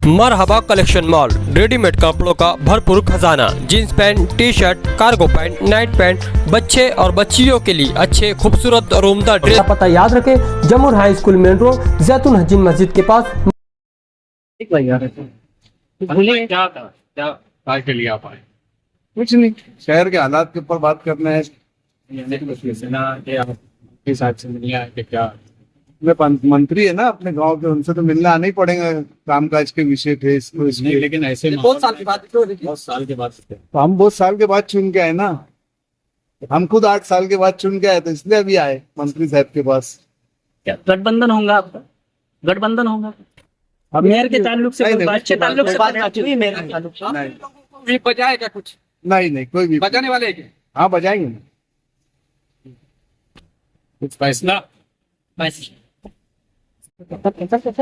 मरहबा collection mall, readymade कपड़ों का भरपूर खजाना। Jeans pant, T shirt, cargo pant, night pant, बच्चे और बच्चियों के लिए अच्छे खूबसूरत और उम्दा ड्रेस। पता याद रखें, जमुर हाई स्कूल मेन रोड, जैतून हजीन मस्जिद के पास। एक भाई यार बोलिए क्या था, क्या काय के लिए आप आए? कुछ नहीं, शहर के हालात के ऊपर बात करना है। आपके साथ से मिलने आए थे क्या? मंत्री है ना अपने गांव के, उनसे तो मिलना आना ही पड़ेगा। कामकाज के विषय थे इसको नहीं, लेकिन ऐसे बहुत साल के बाद बहुत साल के बाद तो हम बहुत साल के बाद चुन के आए ना। हम खुद 8 साल के बाद चुन के आए, तो इसलिए अभी आए मंत्री साहब के पास। क्या गठबंधन होगा आपका? गठबंधन होगा मेयर के ताल्लुक से? अच्छे ताल्लुक से बात हुई मेयर के ताल्लुक से? नहीं बजाए क्या कुछ नहीं, कोई भी बजाने वाले हैं? हाँ बजाएंगे ना। कुछ फैसला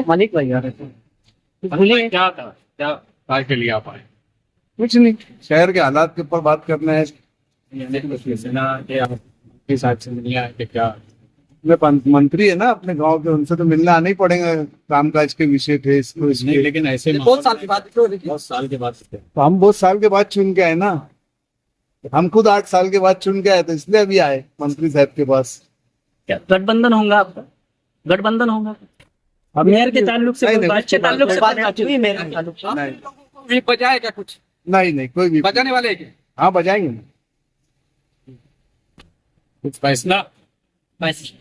मालिक भाई यार बोलिए क्या था, क्या काय के लिए आप आए? कुछ नहीं, शहर के हालात के ऊपर बात करना है। आपके साथ से मिलने आए थे क्या? मंत्री है ना अपने गांव के, उनसे तो मिलना आना ही पड़ेगा। कामकाज के विषय थे इसको नहीं, लेकिन ऐसे बहुत साल के बाद बहुत साल के बाद तो हम बहुत साल के बाद चुन के आए ना। हम खुद 8 साल के बाद चुन के आए, तो इसलिए अभी आए मंत्री साहब के पास। क्या गठबंधन होगा आपका? गठबंधन होगा मेयर के ताल्लुक से? अच्छे ताल्लुक से बात हुई मेयर के ताल्लुक से? नहीं बजाए क्या कुछ नहीं, कोई भी बजाने वाले हैं? हाँ बजाएंगे ना। कुछ फैसला बस